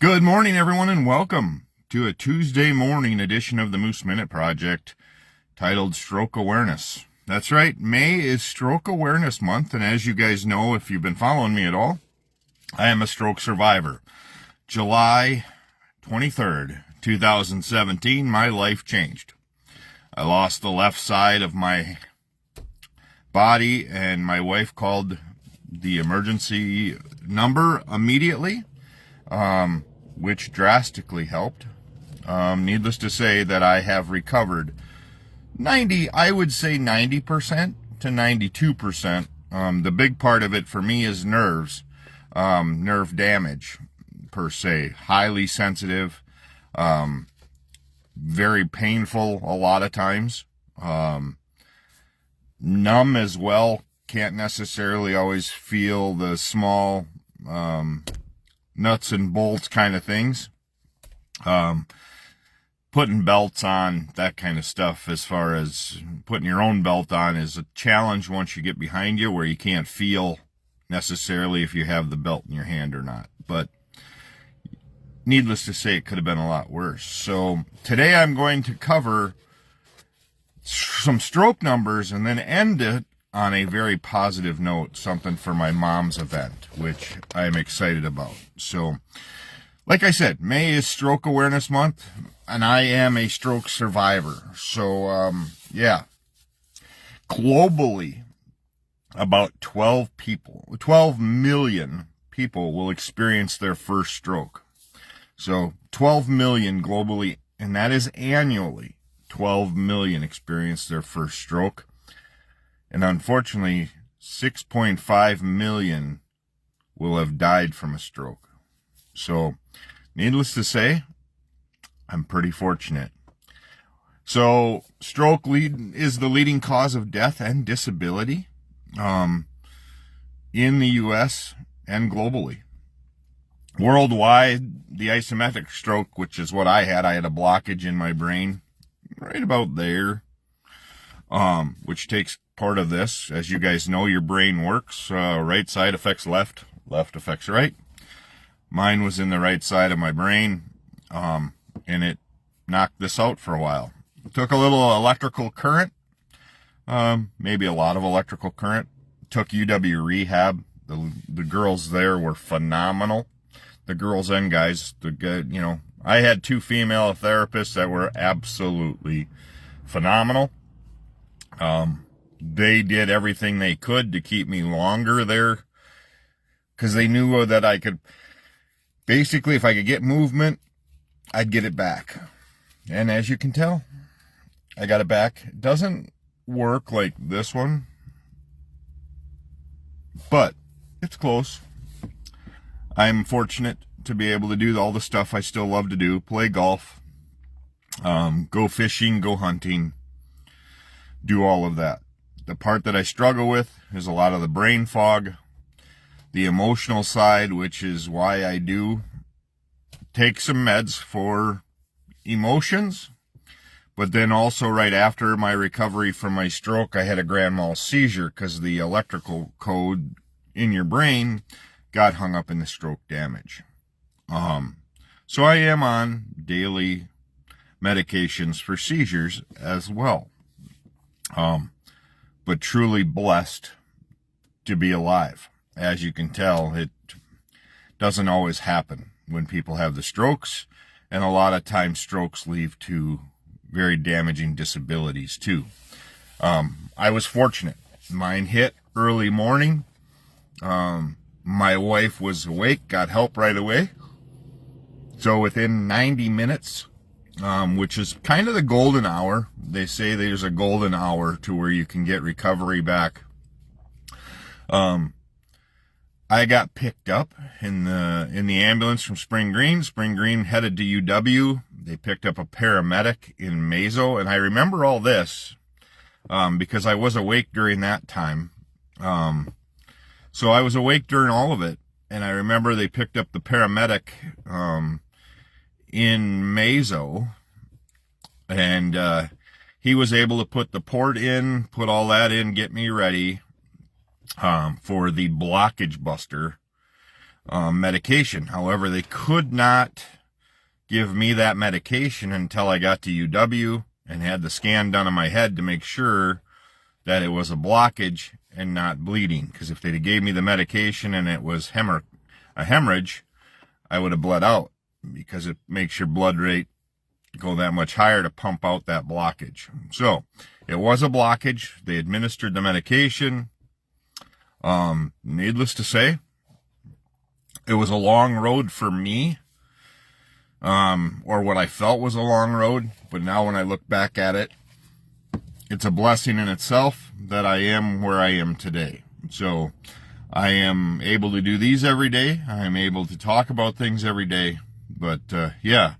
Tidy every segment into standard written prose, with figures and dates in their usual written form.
Good morning, everyone, and welcome to a Tuesday morning edition of the Moose Minute Project titled Stroke Awareness. That's right, May is Stroke Awareness Month, and as you guys know, if you've been following me at all, I am a stroke survivor. July 23rd, 2017, my life changed. I lost the left side of my body, and my wife called the emergency number immediately. Which drastically helped. Needless to say that I have recovered 90% to 92%. The big part of it for me is nerves, nerve damage per se, highly sensitive, very painful a lot of times, numb as well, can't necessarily always feel the small, nuts and bolts kind of things. Putting belts on, that kind of stuff, as far as putting your own belt on, is a challenge once you get behind you, where you can't feel necessarily if you have the belt in your hand or not. But needless to say, it could have been a lot worse. So today I'm going to cover some stroke numbers and then end it on a very positive note, something for my mom's event, which I'm excited about. So, like I said, May is Stroke Awareness Month, and I am a stroke survivor. So, yeah. Globally, about 12 million people will experience their first stroke. So, 12 million globally, and that is annually. 12 million experience their first stroke. And unfortunately, 6.5 million will have died from a stroke. So, needless to say, I'm pretty fortunate. So, stroke is the leading cause of death and disability in the U.S. and globally. Worldwide, the ischemic stroke, which is what I had a blockage in my brain right about there, which takes part of this. As you guys know, your brain works. Right side affects left, left affects right. Mine was in the right side of my brain, and it knocked this out for a while. It took a little electrical current, maybe a lot of electrical current. Took UW rehab. The girls there were phenomenal. The girls and guys, I had two female therapists that were absolutely phenomenal. They did everything they could to keep me longer there, because they knew that I could, basically, if I could get movement, I'd get it back. And as you can tell, I got it back. It doesn't work like this one, but it's close. I'm fortunate to be able to do all the stuff I still love to do: play golf, go fishing, go hunting, do all of that. The part that I struggle with is a lot of the brain fog, the emotional side, which is why I do take some meds for emotions. But then also right after my recovery from my stroke, I had a grand mal seizure because the electrical code in your brain got hung up in the stroke damage. So I am on daily medications for seizures as well. But truly blessed to be alive. As you can tell, it doesn't always happen when people have the strokes, and a lot of times strokes lead to very damaging disabilities too. I was fortunate. Mine hit early morning. My wife was awake, got help right away. So within 90 minutes, which is kind of the golden hour. They say there's a golden hour to where you can get recovery back. I got picked up in the ambulance from Spring Green. Spring Green headed to UW. They picked up a paramedic in Mazo, and I remember all this because I was awake during that time. So I was awake during all of it, and I remember they picked up the paramedic in Mazo, and he was able to put the port in, put all that in, get me ready for the blockage buster medication. However, they could not give me that medication until I got to UW and had the scan done on my head to make sure that it was a blockage and not bleeding. Because if they gave me the medication and it was a hemorrhage, I would have bled out, because it makes your blood rate go that much higher to pump out that blockage. So it was a blockage. They administered the medication. Needless to say, it was a long road for me, or what I felt was a long road. But now when I look back at it, it's a blessing in itself that I am where I am today. So I am able to do these every day. I am able to talk about things every day. But yeah.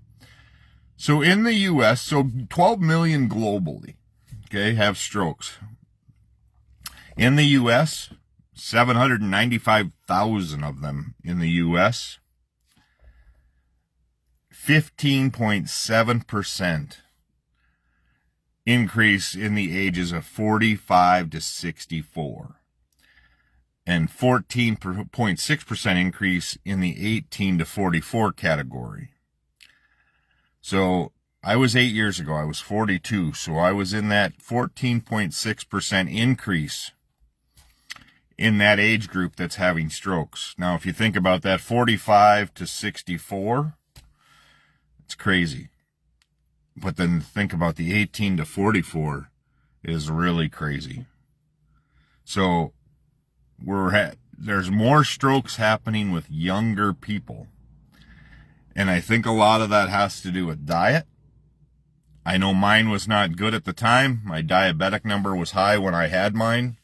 So in the U.S., so 12 million globally, okay, have strokes. In the U.S., 795,000 of them in the U.S., 15.7% increase in the ages of 45 to 64, and 14.6% increase in the 18 to 44 category. So I was 8 years ago, I was 42, so I was in that 14.6% increase in that age group that's having strokes. Now, if you think about that, 45 to 64, it's crazy. But then think about the 18 to 44 is really crazy. So there's more strokes happening with younger people. And I think a lot of that has to do with diet. I know mine was not good at the time. My diabetic number was high when I had mine.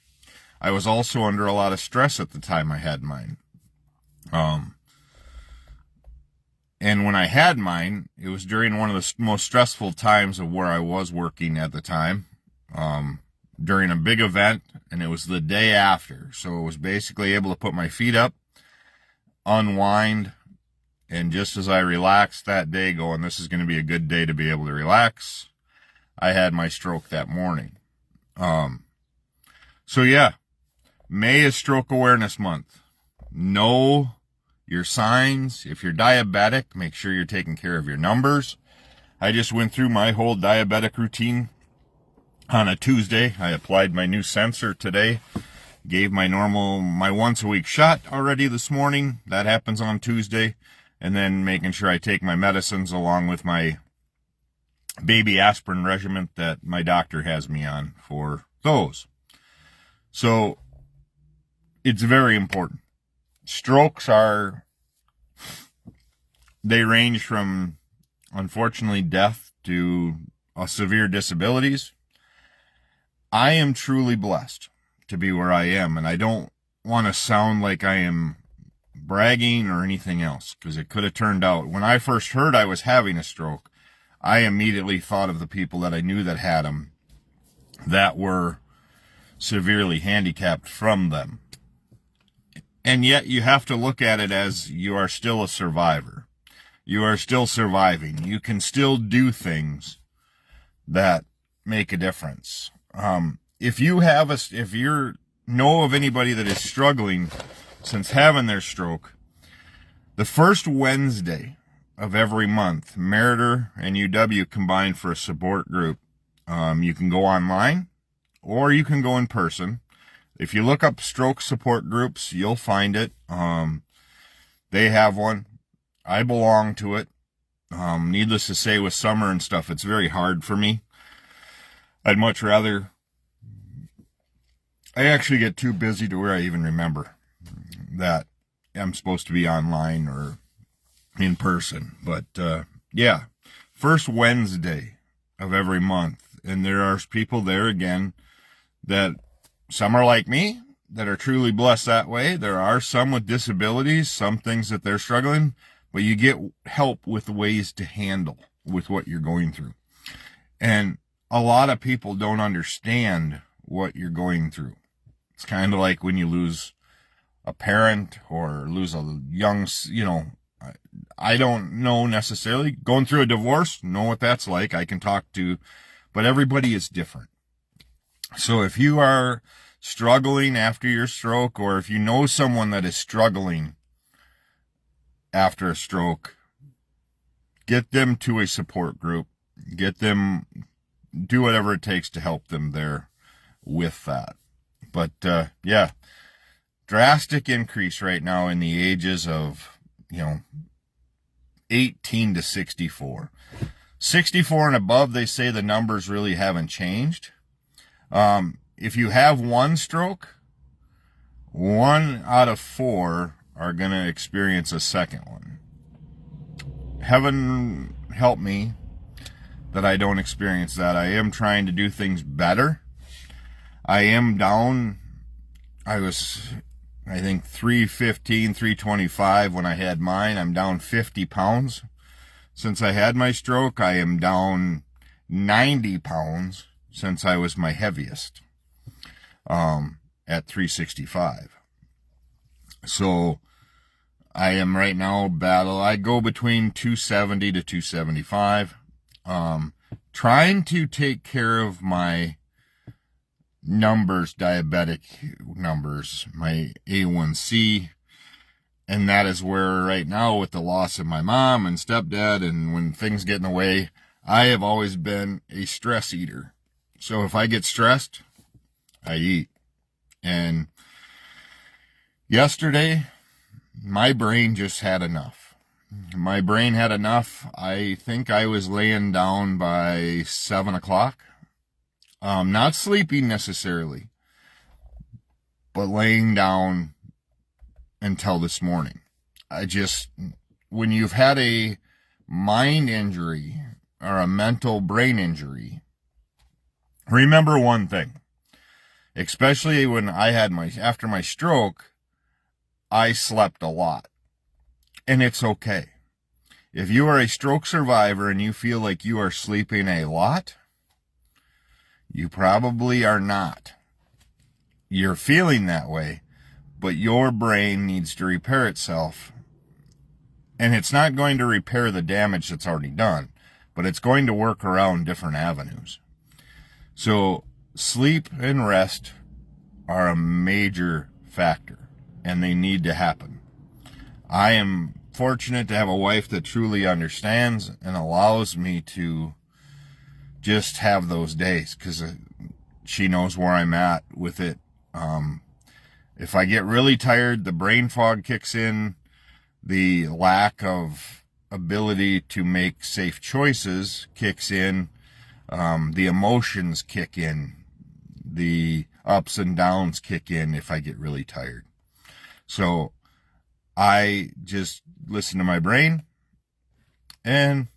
I was also under a lot of stress at the time I had mine. And when I had mine, it was during one of the most stressful times of where I was working at the time, during a big event, and it was the day after. So it was basically able to put my feet up, unwind, and just as I relaxed that day, going, this is going to be a good day to be able to relax, I had my stroke that morning. So yeah, May is Stroke Awareness Month. Know your signs. If you're diabetic, make sure you're taking care of your numbers. I just went through my whole diabetic routine on a Tuesday. I applied my new sensor today. Gave my once a week shot already this morning. That happens on Tuesday. And then making sure I take my medicines along with my baby aspirin regimen that my doctor has me on for those. So it's very important. Strokes they range from, unfortunately, death to severe disabilities. I am truly blessed to be where I am, and I don't want to sound like I am bragging or anything else, because it could have turned out. When I first heard I was having a stroke, I immediately thought of the people that I knew that had them, that were severely handicapped from them. And yet you have to look at it as you are still a survivor. You are still surviving. You can still do things that make a difference. If you know of anybody that is struggling since having their stroke, the first Wednesday of every month, Meritor and UW combine for a support group. You can go online or you can go in person. If you look up stroke support groups, you'll find it. They have one. I belong to it. Needless to say, with summer and stuff, it's very hard for me. I'd much rather... I actually get too busy to where I even remember that I'm supposed to be online or in person. But yeah, first Wednesday of every month. And there are people there, again, that some are like me, that are truly blessed that way. There are some with disabilities, some things that they're struggling, but you get help with ways to handle with what you're going through. And a lot of people don't understand what you're going through. It's kind of like when you lose a parent or lose a young, I don't know necessarily. Going through a divorce, know what that's like. I can talk to, but everybody is different. So if you are struggling after your stroke, or if you know someone that is struggling after a stroke, get them to a support group, do whatever it takes to help them there with that. But yeah, drastic increase right now in the ages of 18 to 64. 64 and above, they say the numbers really haven't changed. If you have one stroke, 1 out of 4 are going to experience a second one. Heaven help me that I don't experience that. I am trying to do things better. I am down. I was, I think, 315, 325 when I had mine. I'm down 50 pounds. Since I had my stroke, I am down 90 pounds since I was my heaviest, at 365. So I am right now I go between 270 to 275, trying to take care of my numbers, diabetic numbers, my A1C. And that is where right now, with the loss of my mom and stepdad, and when things get in the way, I have always been a stress eater. So if I get stressed, I eat. And yesterday, my brain just had enough. My brain had enough. I think I was laying down by 7 o'clock. Not sleeping necessarily, but laying down until this morning. When you've had a mind injury or a mental brain injury, remember one thing, especially when I had after my stroke, I slept a lot, and it's okay. If you are a stroke survivor and you feel like you are sleeping a lot, you probably are not. You're feeling that way, but your brain needs to repair itself. And it's not going to repair the damage that's already done, but it's going to work around different avenues. So sleep and rest are a major factor, and they need to happen. I am fortunate to have a wife that truly understands and allows me to just have those days, because she knows where I'm at with it. If I get really tired, the brain fog kicks in, the lack of ability to make safe choices kicks in, the emotions kick in, the ups and downs kick in if I get really tired. So I just listen to my brain and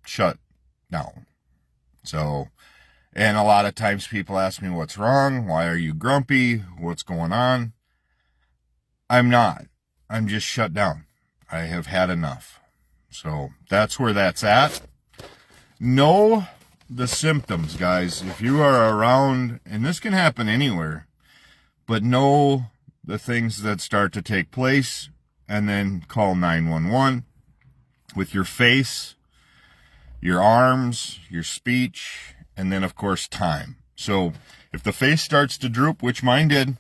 shut down. So, and a lot of times people ask me, what's wrong? Why are you grumpy? What's going on? I'm not. I'm just shut down. I have had enough. So that's where that's at. Know the symptoms, guys. If you are around, and this can happen anywhere, but know the things that start to take place, and then call 911 with your face, your arms, your speech, and then, of course, time. So if the face starts to droop, which mine did,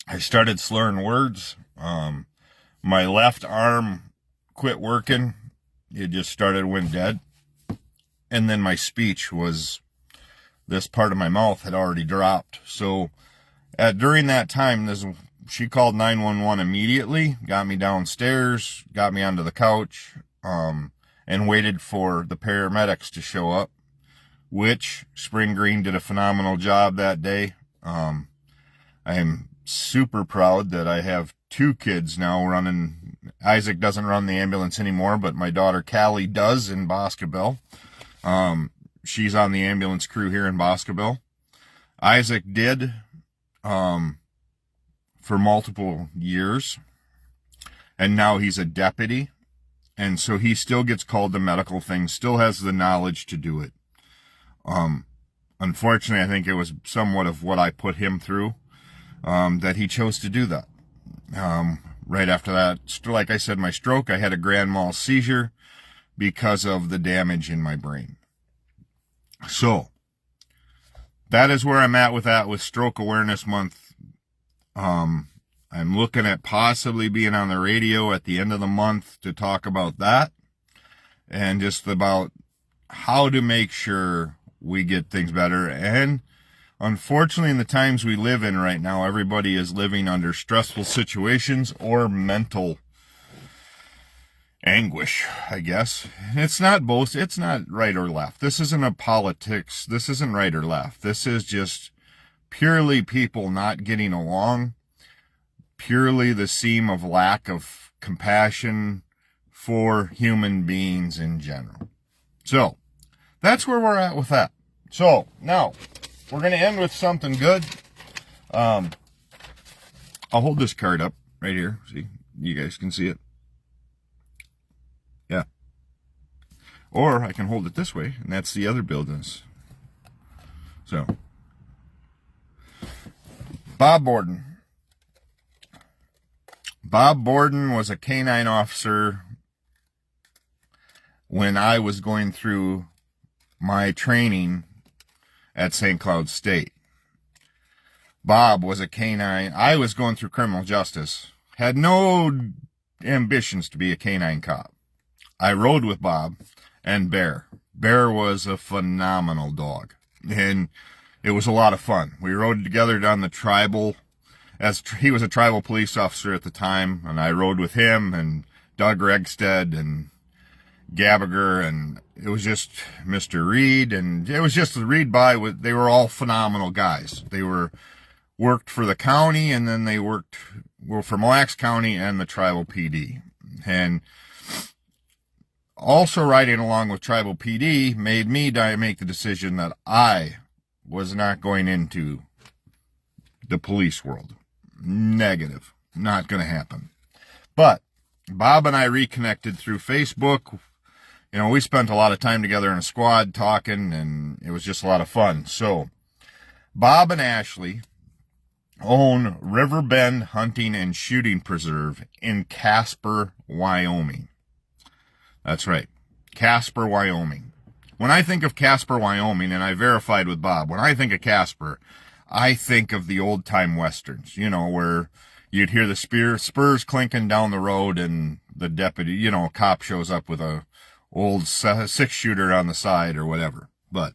I started slurring words. My left arm quit working. It just went dead. And then my speech was, this part of my mouth had already dropped. So during that time, she called 911 immediately, got me downstairs, got me onto the couch, and waited for the paramedics to show up, which Spring Green did a phenomenal job that day. I am super proud that I have 2 kids now running. Isaac doesn't run the ambulance anymore, but my daughter Callie does in Boscobel. She's on the ambulance crew here in Boscobel. Isaac did for multiple years, and now he's a deputy, and so he still gets called to medical things, still has the knowledge to do it. Unfortunately, I think it was somewhat of what I put him through, that he chose to do that. Right after that, like I said, my stroke, I had a grand mal seizure because of the damage in my brain. So that is where I'm at with that, with Stroke Awareness Month. I'm looking at possibly being on the radio at the end of the month to talk about that and just about how to make sure we get things better. And unfortunately, in the times we live in right now, everybody is living under stressful situations or mental anguish, I guess. It's not both. It's not right or left. This isn't a politics. This isn't right or left. This is just purely people not getting along, purely the seam of lack of compassion for human beings in general. So that's where we're at with that. So now we're going to end with something good. I'll hold this card up right here. See, you guys can see it. Yeah. Or I can hold it this way, and that's the other business. So, Bob Borden. Bob Borden was a canine officer when I was going through my training at St. Cloud State. Bob was a canine. I was going through criminal justice. Had no ambitions to be a canine cop. I rode with Bob and Bear. Bear was a phenomenal dog, and it was a lot of fun. We rode together down the tribal, as he was a tribal police officer at the time, and I rode with him and Doug Regstead and Gabbiger, and it was just Mr. Reed, and it was just the Reed by. They were all phenomenal guys. They worked for the county, and then they were for Mille Lacs County and the tribal PD. And also riding along with tribal PD made me make the decision that I was not going into the police world. Negative. Not going to happen. But Bob and I reconnected through Facebook. You know, we spent a lot of time together in a squad talking, and it was just a lot of fun. So Bob and Ashley own Riverbend Hunting and Shooting Preserve in Casper, Wyoming. That's right. Casper, Wyoming. When I think of Casper, Wyoming, and I verified with Bob, when I think of Casper, I think of the old-time westerns, you know, where you'd hear the spurs clinking down the road and the deputy, you know, cop shows up with a old six-shooter on the side or whatever. But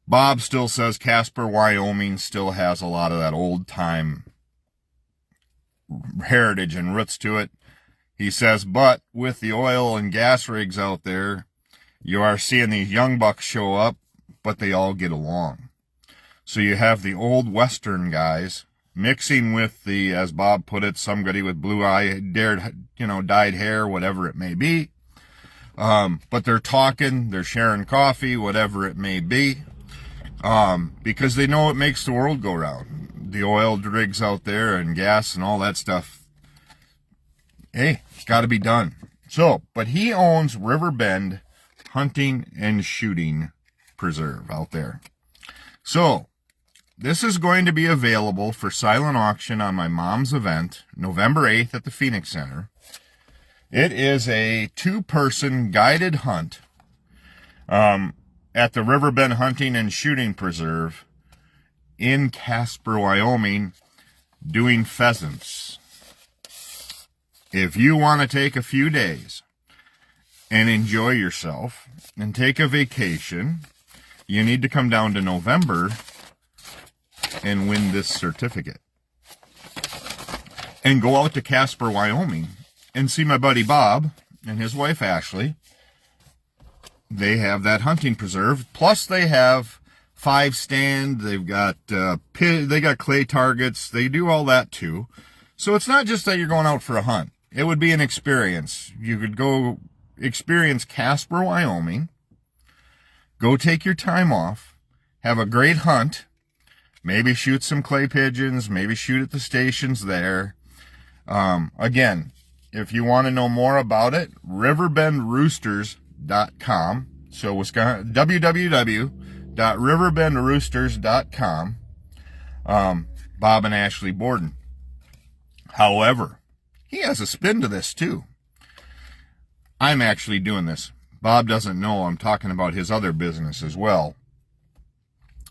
Bob still says Casper, Wyoming still has a lot of that old-time heritage and roots to it. He says, but with the oil and gas rigs out there, you are seeing these young bucks show up, but they all get along. So you have the old Western guys mixing with the, as Bob put it, somebody with blue eye, dyed hair, whatever it may be. But they're talking, they're sharing coffee, whatever it may be, because they know it makes the world go round. The oil rigs out there and gas and all that stuff. Hey, it's got to be done. So, but he owns Riverbend Hunting and Shooting Preserve out there. So, this is going to be available for silent auction on my mom's event, November 8th at the Phoenix Center. It is a 2-person guided hunt at the Riverbend Hunting and Shooting Preserve in Casper, Wyoming, doing pheasants. If you want to take a few days and enjoy yourself and take a vacation, you need to come down to November and win this certificate. And go out to Casper, Wyoming and see my buddy Bob and his wife Ashley. They have that hunting preserve. Plus they have 5-stand. They've got they got clay targets. They do all that too. So it's not just that you're going out for a hunt. It would be an experience. You could go experience Casper, Wyoming. Go take your time off. Have a great hunt. Maybe shoot some clay pigeons. Maybe shoot at the stations there. Again, if you want to know more about it, riverbendroosters.com. So Wisconsin, www.riverbendroosters.com. Bob and Ashley Borden. However, he has a spin to this too. I'm actually doing this. Bob doesn't know I'm talking about his other business as well.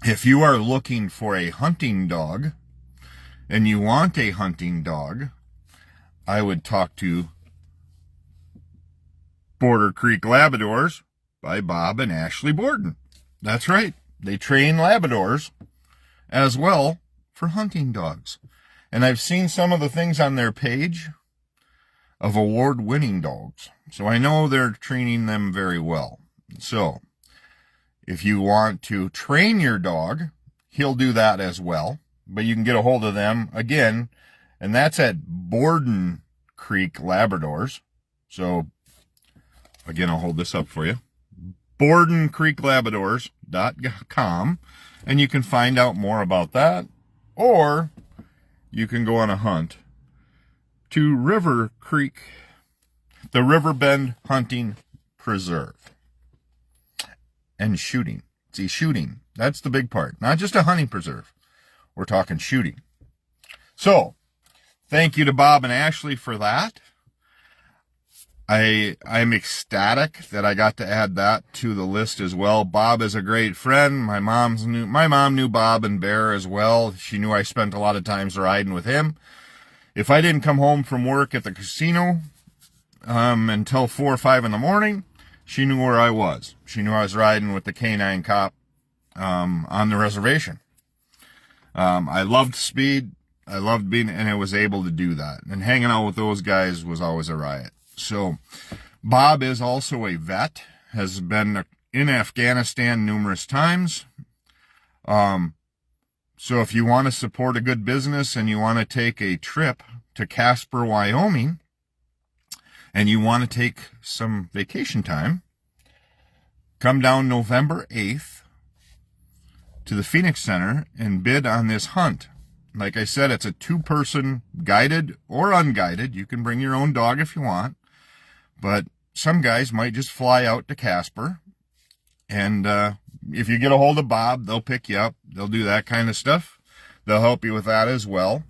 If you are looking for a hunting dog and you want a hunting dog, I would talk to Border Creek Labradors by Bob and Ashley Borden. That's right. They train Labradors as well for hunting dogs. And I've seen some of the things on their page of award-winning dogs. So I know they're training them very well. So if you want to train your dog, he'll do that as well. But you can get a hold of them again, and that's at Borden Creek Labradors. So again, I'll hold this up for you. BordenCreekLabradors.com, and you can find out more about that, or you can go on a hunt to River Creek, the Riverbend Hunting Preserve, and shooting. See, shooting, that's the big part. Not just a hunting preserve. We're talking shooting. So, thank you to Bob and Ashley for that. I'm ecstatic that I got to add that to the list as well. Bob is a great friend. My mom knew Bob and Bear as well. She knew I spent a lot of times riding with him. If I didn't come home from work at the casino until 4 or 5 in the morning, she knew where I was. She knew I was riding with the canine cop on the reservation. I loved speed. I loved being, and I was able to do that. And hanging out with those guys was always a riot. So, Bob is also a vet, has been in Afghanistan numerous times. So if you want to support a good business and you want to take a trip to Casper, Wyoming, and you want to take some vacation time, come down November 8th to the Phoenix Center and bid on this hunt. Like I said, it's a 2-person guided or unguided. You can bring your own dog if you want. But some guys might just fly out to Casper, and if you get a hold of Bob, they'll pick you up. They'll do that kind of stuff. They'll help you with that as well.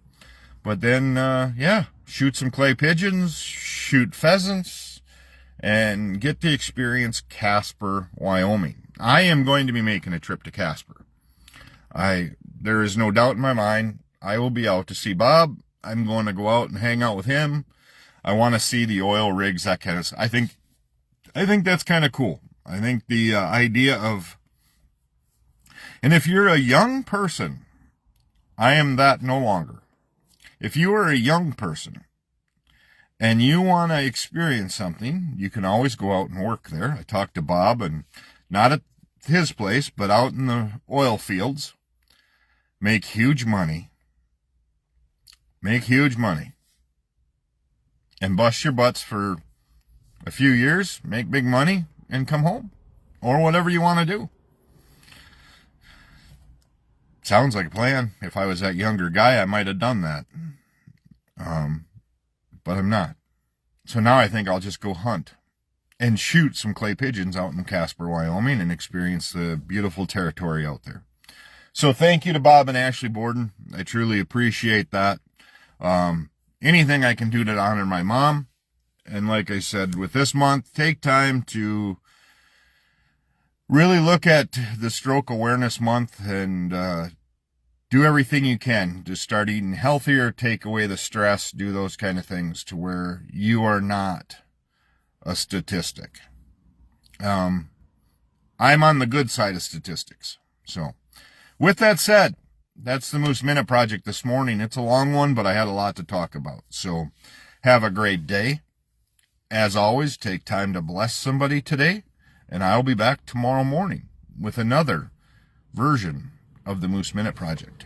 But then, yeah, shoot some clay pigeons, shoot pheasants, and get to experience Casper, Wyoming. I am going to be making a trip to Casper. There is no doubt in my mind I will be out to see Bob. I'm going to go out and hang out with him. I want to see the oil rigs, that kind of stuff. I think that's kind of cool. I think the idea of, and if you're a young person, I am that no longer. If you are a young person and you want to experience something, you can always go out and work there. I talked to Bob, and not at his place, but out in the oil fields, make huge money. Make huge money. And bust your butts for a few years, make big money, and come home. Or whatever you want to do. Sounds like a plan. If I was that younger guy, I might have done that. But I'm not. So now I think I'll just go hunt and shoot some clay pigeons out in Casper, Wyoming, and experience the beautiful territory out there. So thank you to Bob and Ashley Borden. I truly appreciate that. Anything I can do to honor my mom. And like I said, with this month, take time to really look at the Stroke Awareness Month and do everything you can to start eating healthier, take away the stress, do those kind of things to where you are not a statistic. I'm on the good side of statistics. So with that said, that's the Moose Minute Project this morning. It's a long one, but I had a lot to talk about. So have a great day. As always, take time to bless somebody today, and I'll be back tomorrow morning with another version of the Moose Minute Project.